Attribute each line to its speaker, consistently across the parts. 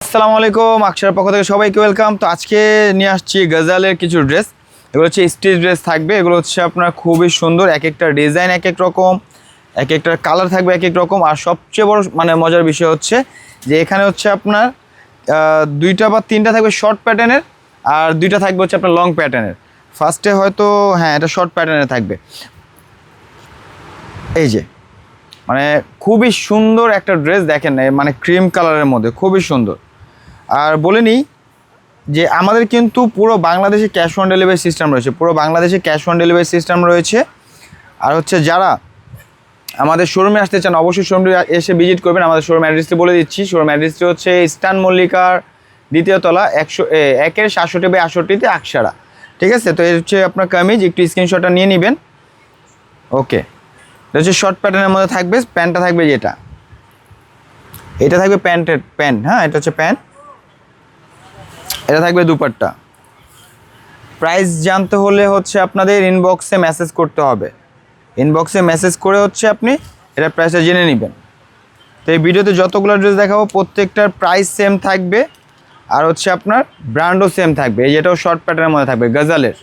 Speaker 1: আসসালামু আলাইকুম, আকশার পক্ষ থেকে সবাইকে ওয়েলকাম। তো আজকে নিয়ে আসছি গজালের কিছু ড্রেস। এগুলো হচ্ছে স্টিচ ড্রেস থাকবে। এগুলো হচ্ছে আপনার খুবই সুন্দর, এক একটা ডিজাইন এক এক রকম, এক একটা কালার থাকবে এক এক রকম। আর সবচেয়ে বড় মজার বিষয় হচ্ছে যে এখানে হচ্ছে আপনার দুইটা বা তিনটা থাকবে শর্ট প্যাটার্নের, আর দুইটা থাকবে হচ্ছে আপনার লং প্যাটার্নের। ফার্স্টে হয়তো এটা শর্ট প্যাটার্নের থাকবে। এই যে খুবই সুন্দর একটা ড্রেস, দেখেন ক্রিম কালারের মধ্যে খুবই সুন্দর। আর বলে নিই যে আমাদের কিন্তু পুরো বাংলাদেশে ক্যাশ অন ডেলিভারি সিস্টেম রয়েছে, পুরো বাংলাদেশে ক্যাশ অন ডেলিভারি সিস্টেম রয়েছে। আর হচ্ছে যারা আমাদের শোরুমে আসতে চান অবশ্যই শোরুমে এসে ভিজিট করবেন। আমাদের শোরুম অ্যাড্রেসটি বলে দিচ্ছি। শোরুম অ্যাড্রেসটি হচ্ছে ইস্টার্ন মল্লিকার 2য় তলা 1/67/68 আকশারা। ঠিক আছে, তো এই হচ্ছে আপনার কামিজ, একটু স্ক্রিনশটটা নিয়ে নেবেন। ওকে, এটা হচ্ছে শর্ট প্যাটার্নের মধ্যে থাকবে। প্যান্টটা থাকবে যেটা, এটা থাকবে প্যান্ট। হ্যাঁ, এটা হচ্ছে প্যান্ট, এটা থাকবে দুপাট্টা। প্রাইস জানতে হলে হচ্ছে আপনাদের ইনবক্সে মেসেজ করতে হবে। ইনবক্সে মেসেজ করে হচ্ছে আপনি এটা প্রাইসটা জেনে নেবেন। তো এই ভিডিওতে যতগুলো ড্রেস দেখাবো প্রত্যেকটার প্রাইস সেম থাকবে, আর হচ্ছে আপনার ব্র্যান্ডও সেম থাকবে। এই যেটাও শর্ট প্যাটার্নের মধ্যে থাকবে গজালের।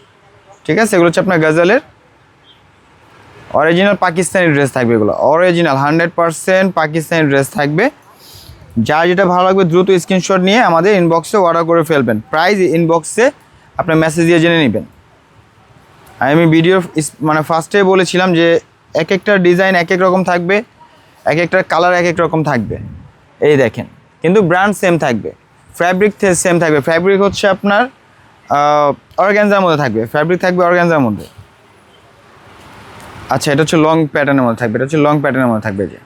Speaker 1: ঠিক আছে, এগুলো হচ্ছে আপনার গজালের অরিজিনাল পাকিস্তানি ড্রেস থাকবে। এগুলো অরিজিনাল 100% পাকিস্তানি ড্রেস থাকবে। যা যেটা ভালো লাগবে দ্রুত স্ক্রিনশট নিয়ে আমাদের ইনবক্সে অর্ডার করে ফেলবেন। প্রাইস ইনবক্সে আপনার মেসেজ দিয়ে জেনে নেবেন। আমি ভিডিও ফার্স্টে বলেছিলাম যে এক একটা ডিজাইন এক এক রকম থাকবে, এক একটা কালার এক এক রকম থাকবে। এই দেখেন, কিন্তু ব্র্যান্ড সেম থাকবে, ফ্যাব্রিক সেম থাকবে। ফ্যাব্রিক হচ্ছে আপনার অর্গানজার মধ্যে থাকবে, ফ্যাব্রিক থাকবে অর্গানজার মধ্যে। আচ্ছা, এটা হচ্ছে লং প্যাটার্নের মধ্যে থাকবে, এটা হচ্ছে লং প্যাটার্নের মধ্যে থাকবে। যে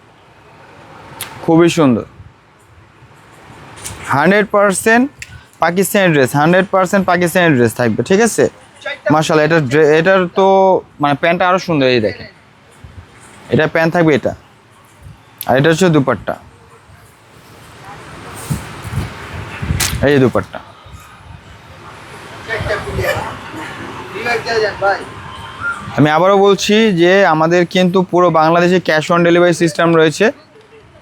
Speaker 1: খুবই সুন্দর, 100% পাকিস্তানি ড্রেস, 100% পাকিস্তানি ড্রেস থাকবে। ঠিক আছে, মাশাআল্লাহ। এটার তো প্যান্টটা আরও সুন্দর। এই দেখেন, এটা প্যান্ট থাকবে এটা, আর এটা হচ্ছে দুপাট্টা। এই দুপাট্টা। আমি আবারও বলছি যে আমাদের কিন্তু পুরো বাংলাদেশে ক্যাশ অন ডেলিভারি সিস্টেম রয়েছে,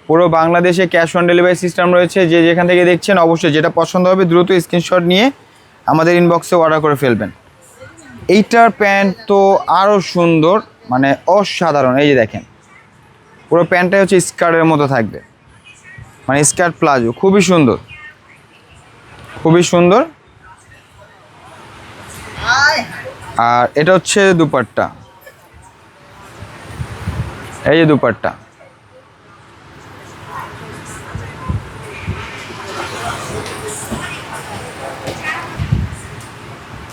Speaker 1: পুরো বাংলাদেশে ক্যাশ অন ডেলিভারি সিস্টেম রয়েছে। যে যেখান থেকে দেখছেন অবশ্যই যেটা পছন্দ হবে দ্রুত স্ক্রিনশট নিয়ে আমাদের ইনবক্সে অর্ডার করে ফেলবেন। এইটার প্যান্ট তো আরও সুন্দর, অসাধারণ। এই যে দেখেন, পুরো প্যান্টটাই হচ্ছে স্কার্টের মতো থাকবে, স্কার্ট প্লাজো, খুবই সুন্দর, খুবই সুন্দর। আর এটা হচ্ছে দুপাট্টা, এই যে দুপাট্টা।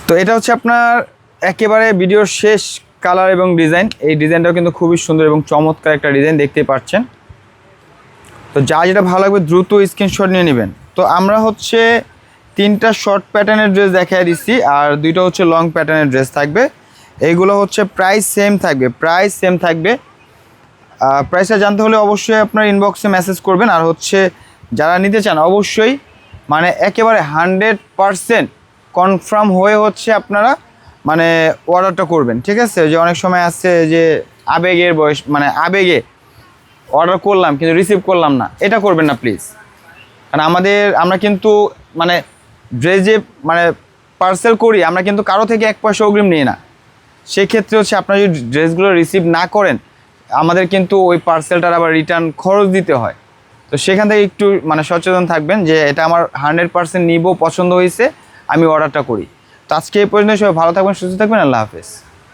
Speaker 1: তো এটা হচ্ছে আপনার একেবারে ভিডিওর শেষ কালার এবং ডিজাইন। এই ডিজাইনটাও কিন্তু খুবই সুন্দর এবং চমৎকার একটা ডিজাইন, দেখতেই পাচ্ছেন। তো যা যেটা ভালো লাগবে দ্রুত স্ক্রিনশট নিয়ে নেবেন। তো আমরা হচ্ছে 3টা শর্ট প্যাটার্নের ড্রেস দেখাই দিচ্ছি, আর 2টা হচ্ছে লং প্যাটার্নের ড্রেস থাকবে। এইগুলো হচ্ছে প্রাইস সেম থাকবে, প্রাইস সেম থাকবে। প্রাইসটা জানতে হলে অবশ্যই আপনার ইনবক্সে মেসেজ করবেন। আর হচ্ছে যারা নিতে চান অবশ্যই একেবারে 100% কনফার্ম হয়ে হচ্ছে আপনারা অর্ডারটা করবেন। ঠিক আছে, যে অনেক সময় আসছে যে আবেগের বয়স, আবেগে অর্ডার করলাম কিন্তু রিসিভ করলাম না, এটা করবেন না প্লিজ। কারণ আমরা কিন্তু ড্রেস যে পার্সেল করি, আমরা কিন্তু কারো থেকে 1 পয়সা অগ্রিম নিই না। সেক্ষেত্রে হচ্ছে আপনারা যদি ড্রেসগুলো রিসিভ না করেন, আমাদের কিন্তু ওই পার্সেলটার আবার রিটার্ন খরচ দিতে হয়। তো সেখান থেকে একটু সচেতন থাকবেন যে এটা আমার 100% নিব, পছন্দ হয়েছে, আমি অর্ডারটা করি। তো আজকে এই পর্যন্ত, সবাই ভালো থাকবেন, সুস্থ থাকবেন, আল্লাহ হাফেজ।